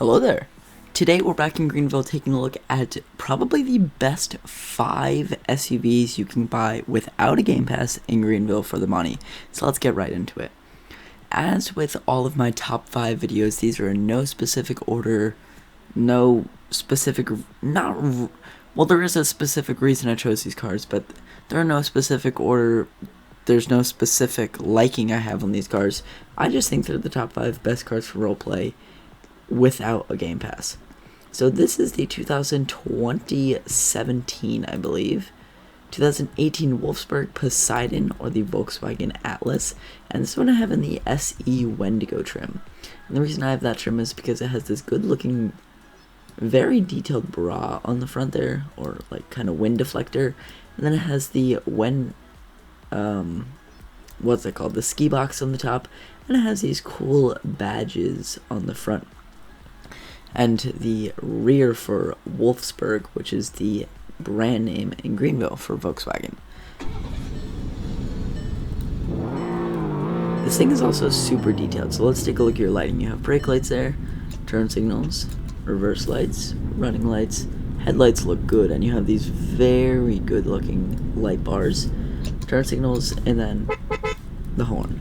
Hello there. Today we're back in Greenville taking a look at probably the best 5 SUVs you can buy without a Game Pass in Greenville for the money. So let's get right into it. As with all of my top 5 videos, these are in no specific order, well, there is a specific reason I chose these cars, but there are no specific order. There's no specific liking I have on these cars. I just think they're the top 5 best cars for roleplay without a Game Pass. So this is the 2017, I believe, 2018 Wolfsburg Poseidon, or the Volkswagen Atlas, and this one I have in the SE Wendigo trim. And the reason I have that trim is because it has this good looking, very detailed bra on the front there, or like kind of wind deflector, and then it has the what's it called, the ski box on the top, and it has these cool badges on the front. And the rear for Wolfsburg, which is the brand name in Greenville for Volkswagen. This thing is also super detailed, so let's take a look at your lighting. You have brake lights there, turn signals, reverse lights, running lights, headlights look good, and you have these very good looking light bars, turn signals, and then the horn.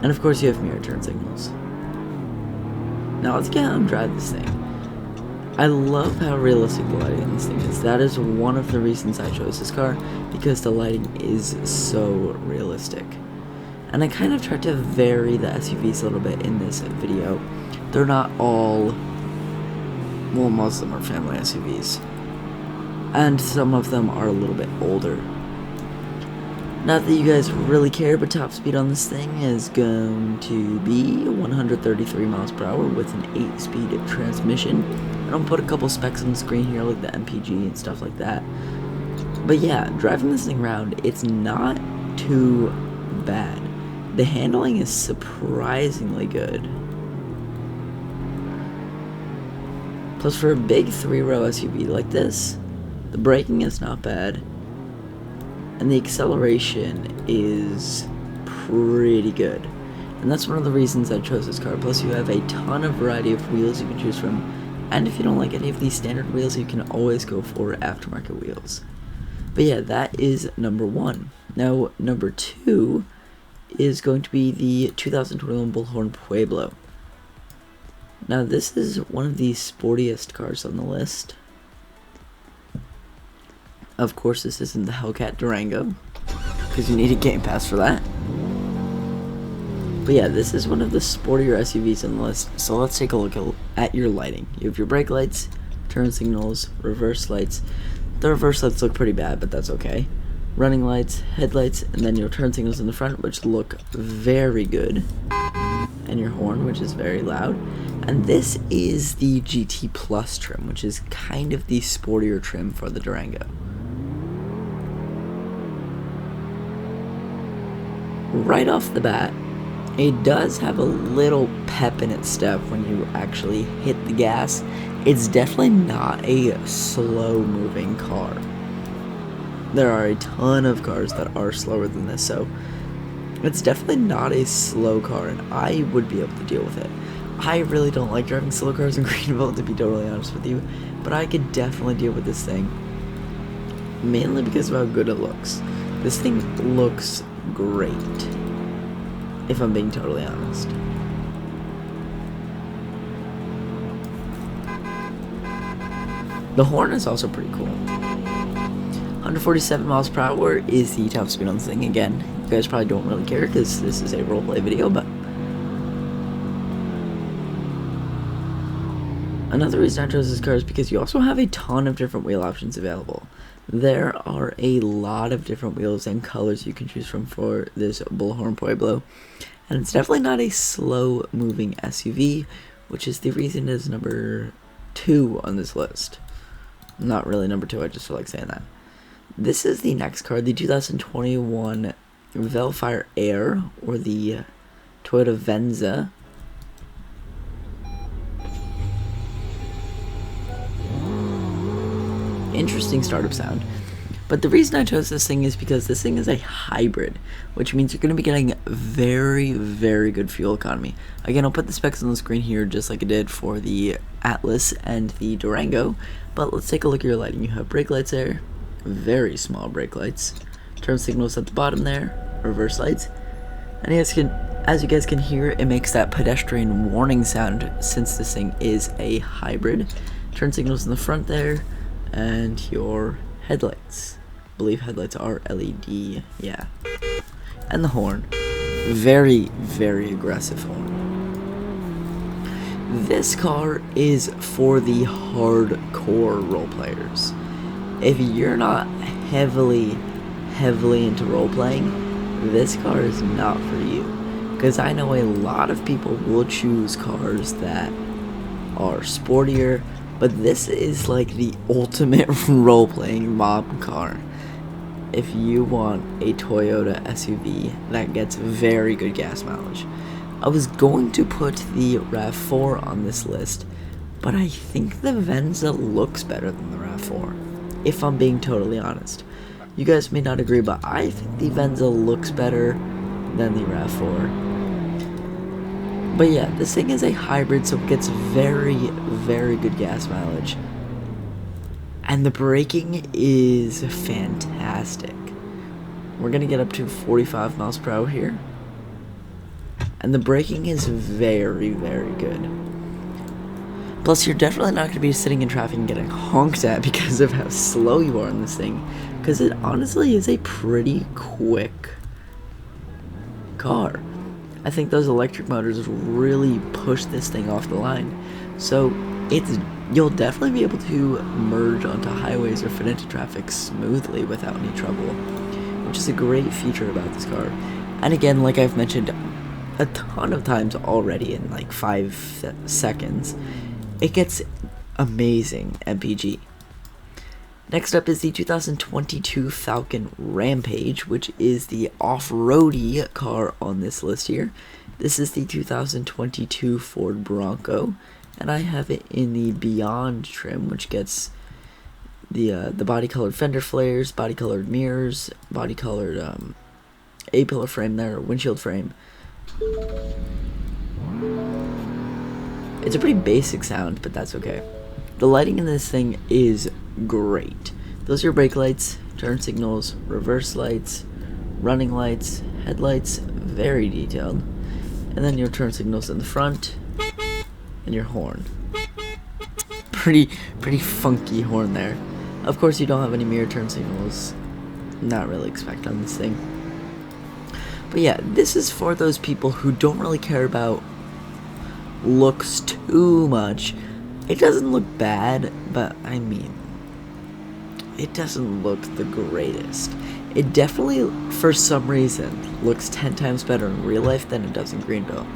And of course you have mirror turn signals. Now let's get out and drive this thing. I love how realistic the lighting in this thing is. That is one of the reasons I chose this car, because the lighting is so realistic. And I kind of tried to vary the SUVs a little bit in this video. They're not all, well, most of them are family SUVs. And some of them are a little bit older. Not that you guys really care, but top speed on this thing is going to be 133 miles per hour with an 8-speed transmission. I don't put a couple specs on the screen here like the MPG and stuff like that. But yeah, driving this thing around, it's not too bad. The handling is surprisingly good. Plus, for a big 3-row SUV like this, the braking is not bad. And the acceleration is pretty good. And that's one of the reasons I chose this car. Plus you have a ton of variety of wheels you can choose from. And if you don't like any of these standard wheels, you can always go for aftermarket wheels. But yeah, that is number 1. Now, number 2 is going to be the 2021 Bullhorn Pueblo. Now this is one of the sportiest cars on the list. Of course, this isn't the Hellcat Durango, because you need a Game Pass for that. But yeah, this is one of the sportier SUVs on the list, so let's take a look at your lighting. You have your brake lights, turn signals, reverse lights. The reverse lights look pretty bad, but that's okay. Running lights, headlights, and then your turn signals in the front, which look very good. And your horn, which is very loud. And this is the GT Plus trim, which is kind of the sportier trim for the Durango. Right off the bat, it does have a little pep in its step when you actually hit the gas. It's definitely not a slow moving car. There are a ton of cars that are slower than this, so it's definitely not a slow car, and I would be able to deal with it. I really don't like driving slow cars in Greenville, to be totally honest with you, but I could definitely deal with this thing, mainly because of how good it looks. This thing looks great, if I'm being totally honest. The horn is also pretty cool. 147 miles per hour is the top speed on this thing. Again, you guys probably don't really care because this is a roleplay video, but another reason I chose this car is because you also have a ton of different wheel options available. There are a lot of different wheels and colors you can choose from for this Bullhorn Pueblo, and it's definitely not a slow moving SUV, which is the reason it is number 2 on this list. Not really number 2, I just feel like saying that. This is the next car, the 2021 Velfire Air, or the Toyota Venza. Interesting startup sound. But the reason I chose this thing is because this thing is a hybrid, which means you're going to be getting very, very good fuel economy. Again, I'll put the specs on the screen here just like I did for the Atlas and the Durango, but let's take a look at your lighting. You have brake lights there, very small brake lights, turn signals at the bottom there, reverse lights, and as you guys can hear, it makes that pedestrian warning sound since this thing is a hybrid. Turn signals in the front there, and your headlights. I believe headlights are LED, yeah. And the horn. Very, very aggressive horn. This car is for the hardcore role players. If you're not heavily into role playing, this car is not for you. Because I know a lot of people will choose cars that are sportier, but this is like the ultimate role-playing mob car. If you want a Toyota SUV that gets very good gas mileage. I was going to put the RAV4 on this list, but I think the Venza looks better than the RAV4, if I'm being totally honest. You guys may not agree, but I think the Venza looks better than the RAV4. But yeah, this thing is a hybrid, so it gets very, very good gas mileage. And the braking is fantastic. We're going to get up to 45 miles per hour here. And the braking is very, very good. Plus, you're definitely not going to be sitting in traffic and getting honked at because of how slow you are in this thing. Because it honestly is a pretty quick car. I think those electric motors really push this thing off the line. So you'll definitely be able to merge onto highways or fit into traffic smoothly without any trouble, which is a great feature about this car. And again, like I've mentioned a ton of times already in like 5 seconds, it gets amazing MPG. Next up is the 2022 Falcon Rampage, which is the off-roady car on this list here. This is the 2022 Ford Bronco, and I have it in the Beyond trim, which gets the body-colored fender flares, body-colored mirrors, body-colored A-pillar frame there, windshield frame. It's a pretty basic sound, but that's okay. The lighting in this thing is great. Those are your brake lights, turn signals, reverse lights, running lights, headlights, very detailed, and then your turn signals in the front, and your horn. Pretty funky horn there. Of course, you don't have any mirror turn signals. Not really expect on this thing. But yeah, this is for those people who don't really care about looks too much. It doesn't look bad, but I mean, it doesn't look the greatest. It definitely, for some reason, looks 10 times better in real life than it does in Greenville.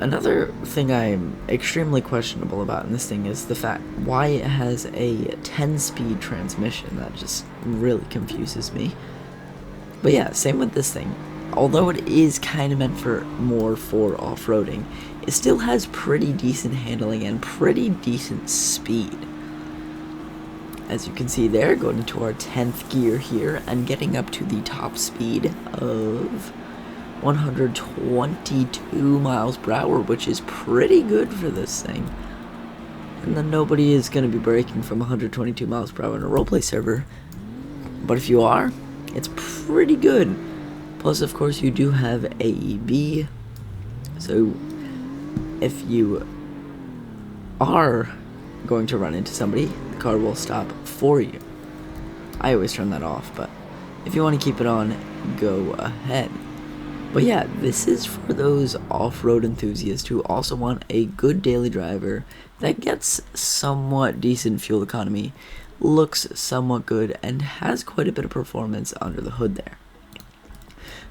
Another thing I'm extremely questionable about in this thing is the fact why it has a 10-speed transmission. That just really confuses me. But yeah, same with this thing. Although it is kind of meant for more for off-roading, it still has pretty decent handling and pretty decent speed. As you can see there, going into our 10th gear here and getting up to the top speed of 122 miles per hour, which is pretty good for this thing. And then nobody is going to be braking from 122 miles per hour in a roleplay server. But if you are, it's pretty good. Plus, of course, you do have AEB, so if you are going to run into somebody, the car will stop for you. I always turn that off, but if you want to keep it on, go ahead. But yeah, this is for those off-road enthusiasts who also want a good daily driver that gets somewhat decent fuel economy, looks somewhat good, and has quite a bit of performance under the hood there.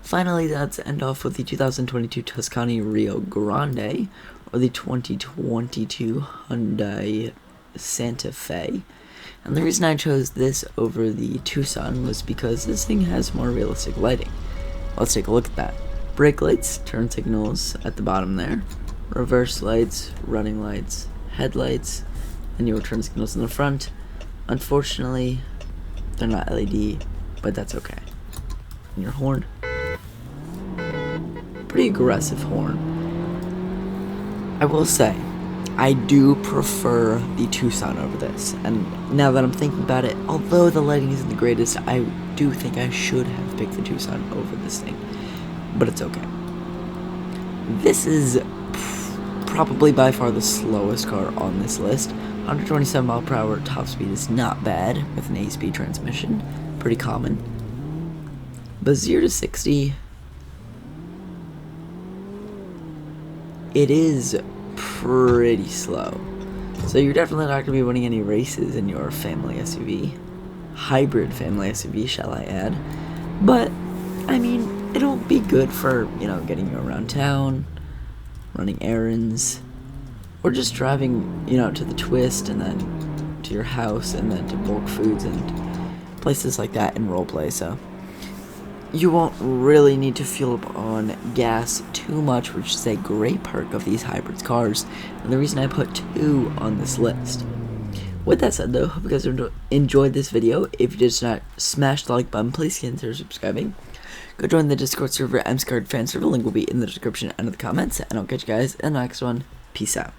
Finally, let's end off with the 2022 Tuscany Rio Grande, or the 2022 Hyundai Santa Fe. And the reason I chose this over the Tucson was because this thing has more realistic lighting. Let's take a look at that. Brake lights, turn signals at the bottom there, reverse lights, running lights, headlights, and your turn signals in the front. Unfortunately, They're not LED, but that's okay. And your horn, pretty aggressive horn. I will say, I do prefer the Tucson over this, and now that I'm thinking about it, although the lighting isn't the greatest, I do think I should have picked the Tucson over this thing, but it's okay. This is probably by far the slowest car on this list. 127 mile per hour top speed is not bad with an 8-speed transmission, pretty common. But 0 to 60, it is pretty slow. So you're definitely not going to be winning any races in your family SUV. Hybrid family SUV, shall I add. But, I mean, it'll be good for, you know, getting you around town, running errands, or just driving, you know, to the Twist and then to your house and then to Bulk Foods and places like that in roleplay. So you won't really need to fuel up on gas too much, which is a great perk of these hybrid cars, and the reason I put 2 on this list. With that said though, hope you guys enjoyed this video. If you did not, smash the like button, please consider subscribing. Go join the Discord server, MSCard fan server, link will be in the description and in the comments, and I'll catch you guys in the next one. Peace out.